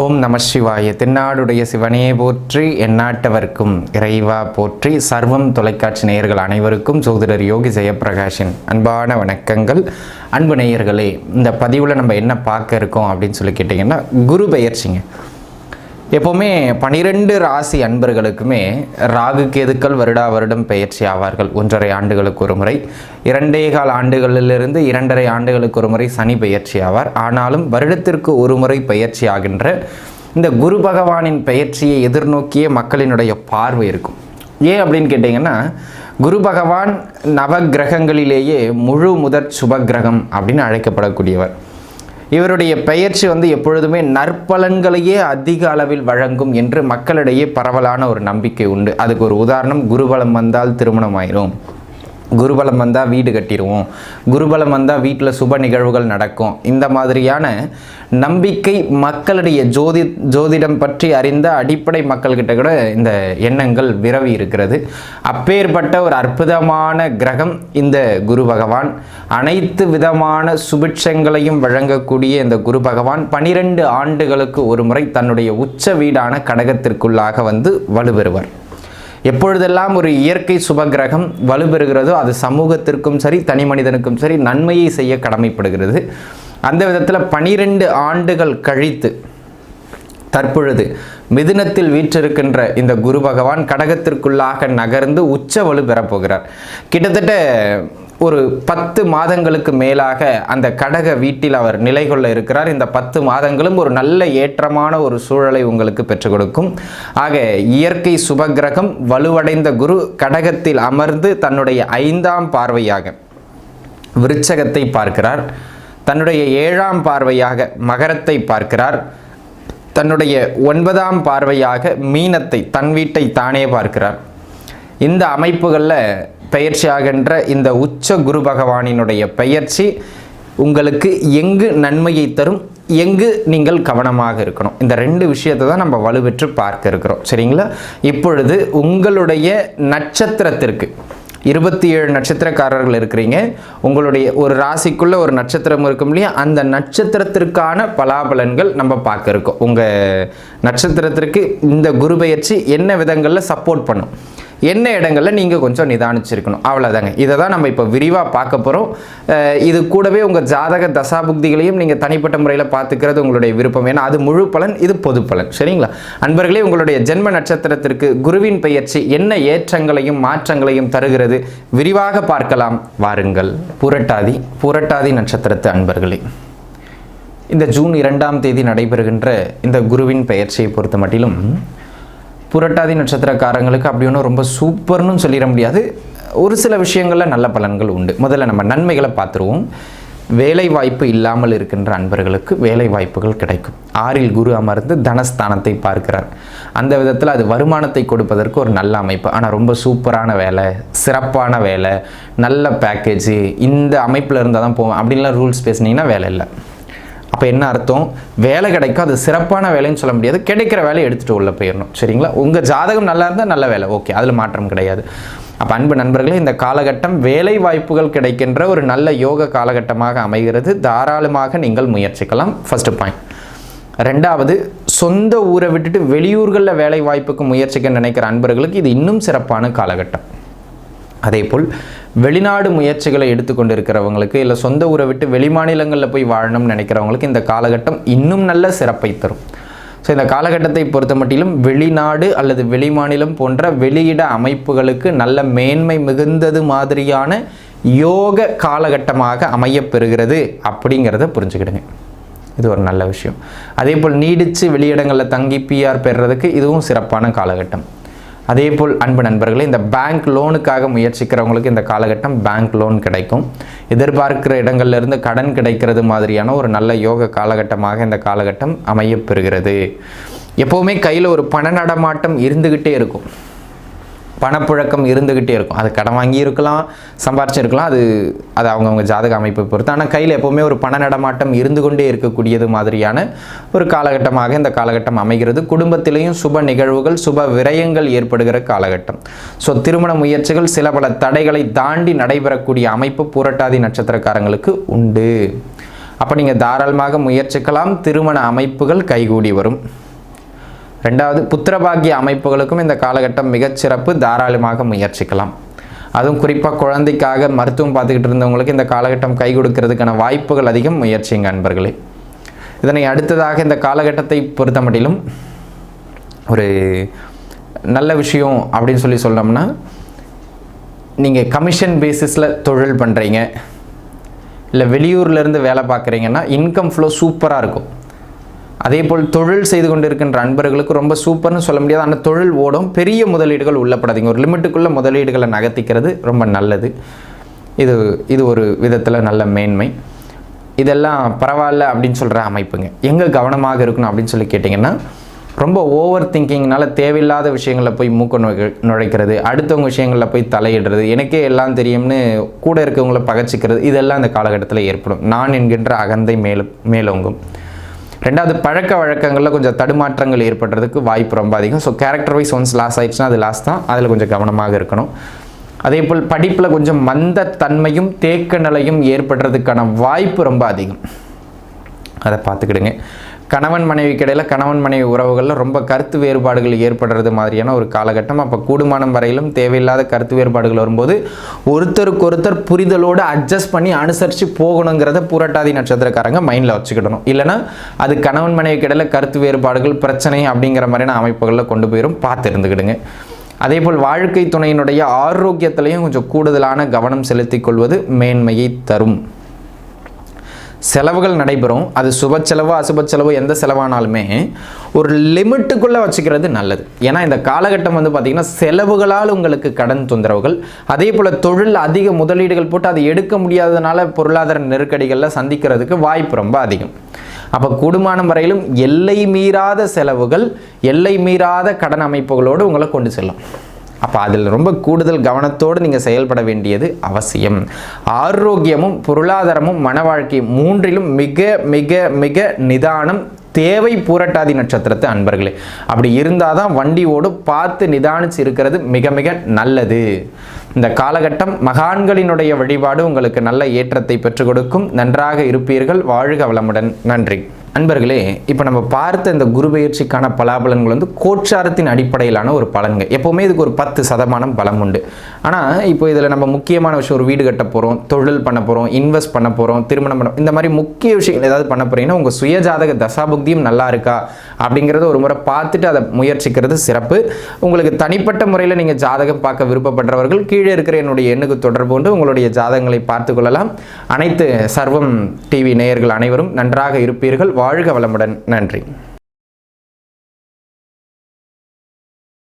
ஓம் நம சிவாய. தென்னாடுடைய சிவனே போற்றி, எந்நாட்டவர்க்கும் இறைவா போற்றி. சர்வம் தொலைக்காட்சி நேயர்கள் அனைவருக்கும் ஜோதிடர் யோகி ஜெயப்பிரகாஷின் அன்பான வணக்கங்கள். அன்பு நேயர்களே, இந்த பதிவில் நம்ம என்ன பார்க்க இருக்கோம் அப்படின்னு சொல்லி கேட்டிங்கன்னா, குரு பெயர்ச்சிங்க. எப்போவுமே 12 ராசி அன்பர்களுக்குமே ராகு கேதுக்கள் வருடம் பெயர்ச்சி ஆவார்கள். 1.5 ஆண்டுகளுக்கு ஒரு முறை, 2.25 ஆண்டுகளிலிருந்து 2.5 ஆண்டுகளுக்கு ஒரு முறை சனி பெயர்ச்சி ஆவார். ஆனாலும் வருடத்திற்கு ஒரு முறை பெயர்ச்சி ஆகின்ற இந்த குரு பகவானின் பெயர்ச்சியை எதிர்நோக்கிய மக்களினுடைய பார்வை இருக்கும். ஏன் அப்படின்னு கேட்டிங்கன்னா, குரு பகவான் நவகிரகங்களிலேயே முழு முதற் சுபகிரகம் அப்படின்னு அழைக்கப்படக்கூடியவர். இவருடைய பெயர்ச்சி எப்பொழுதுமே நற்பலன்களையே அதிக அளவில் வழங்கும் என்று மக்களிடையே பரவலான ஒரு நம்பிக்கை உண்டு. அதுக்கு ஒரு உதாரணம், குருபலம் வந்தால் திருமணம் ஆயிரும், குருபலம் வந்தால் வீடு கட்டிடுவோம், குருபலம் வந்தால் வீட்டில் சுப நிகழ்வுகள் நடக்கும். இந்த மாதிரியான நம்பிக்கை மக்களுடைய ஜோதிடம் பற்றி அறிந்த அடிப்படை மக்கள்கிட்ட கூட இந்த எண்ணங்கள் விரவி இருக்கிறது. அப்பேற்பட்ட ஒரு அற்புதமான கிரகம் இந்த குரு பகவான். அனைத்து விதமான சுபிட்சங்களையும் வழங்கக்கூடிய இந்த குரு பகவான் 12 ஆண்டுகளுக்கு ஒரு முறை தன்னுடைய உச்ச வீடான கடகத்திற்குள்ளாக வலுப்பெறுவார். எப்பொழுதெல்லாம் ஒரு இயற்கை சுபகிரகம் வலுப்பெறுகிறதோ அது சமூகத்திற்கும் சரி, தனி மனிதனுக்கும் சரி நன்மையை செய்ய கடமைப்படுகிறது. அந்த விதத்தில் 12 ஆண்டுகள் கழித்து தற்பொழுது மிதுனத்தில் வீற்றிருக்கின்ற இந்த குரு பகவான் கடகத்திற்குள்ளாக நகர்ந்து உச்ச வலு பெறப்போகிறார். கிட்டத்தட்ட ஒரு 10 மாதங்களுக்கு மேலாக அந்த கடக வீட்டில் அவர் நிலை கொள்ள இருக்கிறார். இந்த 10 மாதங்களும் ஒரு நல்ல ஏற்றமான ஒரு சூழலை உங்களுக்கு பெற்றுக் கொடுக்கும். ஆக இயற்கை சுபகிரகம் வலுவடைந்த குரு கடகத்தில் அமர்ந்து தன்னுடைய 5ஆம் பார்வையாக விருச்சகத்தை பார்க்கிறார், தன்னுடைய 7ஆம் பார்வையாக மகரத்தை பார்க்கிறார், தன்னுடைய 9ஆம் பார்வையாக மீனத்தை, தன் வீட்டை தானே பார்க்கிறார். இந்த அமைப்புகளில் பெயர்ச்சியாகின்ற இந்த உச்ச குரு பகவானினுடைய பெயர்ச்சி உங்களுக்கு எங்கு நன்மையை தரும், எங்கு நீங்கள் கவனமாக இருக்கணும், இந்த 2 விஷயத்தை தான் நம்ம வலுப்பெற்று பார்க்க இருக்கிறோம். சரிங்களா? இப்பொழுது உங்களுடைய நட்சத்திரத்திற்கு 27 நட்சத்திரக்காரர்கள் இருக்கிறீங்க. உங்களுடைய ஒரு ராசிக்குள்ள ஒரு நட்சத்திரம் இருக்கும் இல்லையா, அந்த நட்சத்திரத்திற்கான பலாபலன்கள் நம்ம பார்க்க இருக்கோம். உங்கள் நட்சத்திரத்திற்கு இந்த குரு பெயர்ச்சி என்ன விதங்களில் சப்போர்ட் பண்ணும், என்ன இடங்களில் நீங்கள் கொஞ்சம் நிதானிச்சிருக்கணும், அவ்வளோதாங்க. இதை தான் நம்ம இப்போ விரிவாக பார்க்க போகிறோம். இது கூடவே உங்கள் ஜாதக தசாபுக்திகளையும் நீங்கள் தனிப்பட்ட முறையில் பார்த்துக்கிறது உங்களுடைய விருப்பம். ஏன்னா அது முழு பலன், இது பொது பலன். சரிங்களா அன்பர்களே? உங்களுடைய ஜென்ம நட்சத்திரத்திற்கு குருவின் பெயர்ச்சி என்ன ஏற்றங்களையும் மாற்றங்களையும் தருகிறது விரிவாக பார்க்கலாம். வாருங்கள். புரட்டாதி நட்சத்திரத்து அன்பர்களே, இந்த ஜூன் 2ஆம் தேதி நடைபெறுகின்ற இந்த குருவின் பெயர்ச்சியை பொறுத்த மட்டிலும் புரட்டாதி நட்சத்திரக்காரங்களுக்கு அப்படி ஒன்றும் ரொம்ப சூப்பர்னு சொல்லிட முடியாது. ஒரு சில விஷயங்களில் நல்ல பலன்கள் உண்டு. முதல்ல நம்ம நன்மைகளை பார்த்துருவோம். வேலை வாய்ப்பு இல்லாமல் இருக்கின்ற அன்பர்களுக்கு வேலை வாய்ப்புகள் கிடைக்கும். 6இல் குரு அமர்ந்து தனஸ்தானத்தை பார்க்கிறார். அந்த விதத்தில் அது வருமானத்தை கொடுப்பதற்கு ஒரு நல்ல அமைப்பு. ஆனால் ரொம்ப சூப்பரான வேலை, சிறப்பான வேலை, நல்ல பேக்கேஜு, இந்த அமைப்பில் இருந்தால் தான் போவேன் அப்படின்லாம் ரூல்ஸ் பேசுனீங்கன்னா வேலை இல்லை. அப்போ என்ன அர்த்தம்? வேலை கிடைக்கும், அது சிறப்பான வேலைன்னு சொல்ல முடியாது. கிடைக்கிற வேலையை எடுத்துகிட்டு உள்ள போயிடணும். சரிங்களா? உங்கள் ஜாதகம் நல்லா இருந்தால் நல்ல வேலை, ஓகே, அதில் மாற்றம் கிடையாது. அப்போ அன்பு நண்பர்களே, இந்த காலகட்டம் வேலை வாய்ப்புகள் கிடைக்கின்ற ஒரு நல்ல யோக காலகட்டமாக அமைகிறது. தாராளமாக நீங்கள் முயற்சிக்கலாம். First point. 2வது, சொந்த ஊரை விட்டுட்டு வெளியூர்களில் வேலை வாய்ப்புக்கு முயற்சிக்க நினைக்கிற அன்பர்களுக்கு இது இன்னும் சிறப்பான காலகட்டம். அதேபோல் வெளிநாடு முயற்சிகளை எடுத்துக்கொண்டு இருக்கிறவங்களுக்கு, இல்லை சொந்த ஊரை விட்டு வெளிமாநிலங்களில் போய் வாழணும்னு நினைக்கிறவங்களுக்கு இந்த காலகட்டம் இன்னும் நல்ல சிறப்பை தரும். ஸோ இந்த காலகட்டத்தை பொறுத்த மட்டிலும் வெளிநாடு அல்லது வெளிமாநிலம் போன்ற வெளியிட அமைப்புகளுக்கு நல்ல மேன்மை மிகுந்தது மாதிரியான யோக காலகட்டமாக அமையப்பெறுகிறது அப்படிங்கிறத புரிஞ்சுக்கிடுங்க. இது ஒரு நல்ல விஷயம். அதே போல் நீடித்து வெளியிடங்களில் தங்கி PR பெறுறதுக்கு இதுவும் சிறப்பான காலகட்டம். அதே போல் அன்பு நண்பர்களே, இந்த பேங்க் லோனுக்காக முயற்சிக்கிறவங்களுக்கு இந்த காலகட்டம் பேங்க் லோன் கிடைக்கும். எதிர்பார்க்கிற இடங்கள்லேருந்து கடன் கிடைக்கிறது மாதிரியான ஒரு நல்ல யோக காலகட்டமாக இந்த காலகட்டம் அமையப்பெறுகிறது. எப்போவுமே கையில் ஒரு பண நடமாட்டம் இருந்துக்கிட்டே இருக்கும், பணப்புழக்கம் இருந்துக்கிட்டே இருக்கும். அது கடன் வாங்கி இருக்கலாம், சம்பாரிச்சிருக்கலாம், அது அவங்கவுங்க ஜாதக அமைப்பை பொறுத்து. ஆனால் கையில் எப்போவுமே ஒரு பண நடமாட்டம் இருந்து கொண்டே இருக்கக்கூடியது மாதிரியான ஒரு காலகட்டமாக இந்த காலகட்டம் அமைகிறது. குடும்பத்திலையும் சுப நிகழ்வுகள், சுப விரயங்கள் ஏற்படுகிற காலகட்டம். ஸோ திருமண முயற்சிகள் சில பல தடைகளை தாண்டி நடைபெறக்கூடிய அமைப்பு புரட்டாதி நட்சத்திரக்காரங்களுக்கு உண்டு. அப்போ நீங்கள் தாராளமாக முயற்சிக்கலாம். திருமண அமைப்புகள் கைகூடி வரும். ரெண்டாவது, புத்திரபாகிய அமைப்புகளுக்கும் இந்த காலகட்டம் மிகச்சிறப்பு. தாராளமாக முயற்சிக்கலாம். அதுவும் குறிப்பாக குழந்தைக்காக மருத்துவம் பார்த்துக்கிட்டு இருந்தவங்களுக்கு இந்த காலகட்டம் கை கொடுக்கறதுக்கான வாய்ப்புகள் அதிகம். முயற்சிங்க அன்பர்களே. இதனை அடுத்ததாக இந்த காலகட்டத்தை பொறுத்த மட்டிலும் ஒரு நல்ல விஷயம் அப்படின்னு சொல்லணும்னா, நீங்கள் கமிஷன் பேசிஸில் தொழில் பண்ணுறீங்க, இல்லை வெளியூர்லேருந்து வேலை பார்க்குறீங்கன்னா இன்கம் ஃப்ளோ சூப்பராக இருக்கும். அதே போல் தொழில் செய்து கொண்டு இருக்கின்ற அன்பர்களுக்கு ரொம்ப சூப்பர்னு சொல்ல முடியாது. ஆனால் தொழில் ஓடும். பெரிய முதலீடுகள் உள்ளப்படாதீங்க. ஒரு லிமிட்டுக்குள்ளே முதலீடுகளை நகர்த்திக்கிறது ரொம்ப நல்லது. இது ஒரு விதத்தில் நல்ல மேன்மை. இதெல்லாம் பரவாயில்ல அப்படின்னு சொல்கிற அமைப்புங்க. எங்கே கவனமாக இருக்கணும் அப்படின்னு சொல்லி கேட்டிங்கன்னா, ரொம்ப ஓவர் திங்கிங்னால தேவையில்லாத விஷயங்களில் போய் மூக்க நுழைக்கிறது, அடுத்தவங்க விஷயங்களில் போய் தலையிடுறது, எனக்கே எல்லாம் தெரியும்னு கூட இருக்கவங்கள பகச்சிக்கிறது, இதெல்லாம் இந்த காலகட்டத்தில் ஏற்படும். நான் என்கின்ற அகந்தை மேலோங்கும். ரெண்டாவது, பழக்க வழக்கங்களில் கொஞ்சம் தடுமாற்றங்கள் ஏற்படுறதுக்கு வாய்ப்பு ரொம்ப அதிகம். So character wise once loss ஆயிடுச்சுன்னா அது லாஸ் தான். அதில் கொஞ்சம் கவனமாக இருக்கணும். அதே போல் படிப்பில் கொஞ்சம் மந்த தன்மையும் தேக்க நிலையும் ஏற்படுறதுக்கான வாய்ப்பு ரொம்ப அதிகம். அதை பார்த்துக்கிடுங்க. கணவன் மனைவிக்கு இடையில் கணவன் மனைவி உறவுகளில் ரொம்ப கருத்து வேறுபாடுகள் ஏற்படுறது மாதிரியான ஒரு காலகட்டம். அப்போ கூடுமானம் வரையிலும் தேவையில்லாத கருத்து வேறுபாடுகள் வரும்போது ஒருத்தருக்கொருத்தர் புரிதலோடு அட்ஜஸ்ட் பண்ணி அனுசரித்து போகணுங்கிறத பூரட்டாதி நட்சத்திரக்காரங்க மைண்டில் வச்சுக்கிடணும். இல்லைனா அது கணவன் மனைவிக்கு இடையில் கருத்து வேறுபாடுகள் பிரச்சனை அப்படிங்கிற மாதிரியான அமைப்புகளில் கொண்டு போயிடும். பார்த்து இருந்துக்கிடுங்க. அதே போல் வாழ்க்கை துணையினுடைய ஆரோக்கியத்திலையும் கொஞ்சம் கூடுதலான கவனம் செலுத்திக் கொள்வது மேன்மையை தரும். செலவுகள் நடைபெறும். அது சுப செலவோ அசுப செலவோ எந்த செலவானாலுமே ஒரு லிமிட்டுக்குள்ளே வச்சுக்கிறது நல்லது. ஏன்னா இந்த காலகட்டம் பார்த்திங்கன்னா செலவுகளால் உங்களுக்கு கடன் தொந்தரவுகள், அதே போல் தொழில் அதிக முதலீடுகள் போட்டு அதை எடுக்க முடியாததுனால பொருளாதார நெருக்கடிகளில் சந்திக்கிறதுக்கு வாய்ப்பு ரொம்ப அதிகம். அப்போ கூடுமானம் வரையிலும் எல்லை மீறாத செலவுகள், எல்லை மீறாத கடன் அமைப்புகளோடு உங்களை கொண்டு செல்லும். அப்போ அதில் ரொம்ப கூடுதல் கவனத்தோடு நீங்கள் செயல்பட வேண்டியது அவசியம். ஆரோக்கியமும் பொருளாதாரமும் மன வாழ்க்கை மூன்றிலும் மிக மிக மிக நிதானம் தேவை. பூரட்டாதி நட்சத்திரத்து அன்பர்களே, அப்படி இருந்தால் தான் வண்டி ஓடு. பார்த்து நிதானிச்சு இருக்கிறது மிக மிக நல்லது. இந்த காலகட்டம் மகான்களினுடைய வழிபாடு உங்களுக்கு நல்ல ஏற்றத்தை பெற்றுக் கொடுக்கும். நன்றாக இருப்பீர்கள். வாழ்க வளமுடன். நன்றி அன்பர்களே. இப்போ நம்ம பார்த்த இந்த குரு பெயர்ச்சிக்கான பலாபலன்கள் கோட்சாரத்தின் அடிப்படையிலான ஒரு பலன்கள். எப்போவுமே இதுக்கு ஒரு 10% பலம் உண்டு. ஆனால் இப்போ இதில் நம்ம முக்கியமான விஷயம், ஒரு வீடு கட்ட போகிறோம், தொழில் பண்ண போகிறோம், இன்வெஸ்ட் பண்ண போகிறோம், திருமணம் பண்ண, இந்த மாதிரி முக்கிய விஷயங்கள் ஏதாவது பண்ண போகிறீங்கன்னா உங்கள் சுயஜாதக தசாபுக்தியும் நல்லா இருக்கா அப்படிங்கிறத ஒரு முறை பார்த்துட்டு அதை முயற்சிக்கிறது சிறப்பு. உங்களுக்கு தனிப்பட்ட முறையில் நீங்கள் ஜாதகம் பார்க்க விருப்பப்படுறவர்கள் கீழே இருக்கிற என்னுடைய எண்ணுக்கு தொடர்பு கொண்டு உங்களுடைய ஜாதகங்களை பார்த்து கொள்ளலாம். அனைத்து சர்வம் டிவி நேயர்கள் அனைவரும் நன்றாக இருப்பீர்கள். வாழ்க வளமுடன். நன்றி.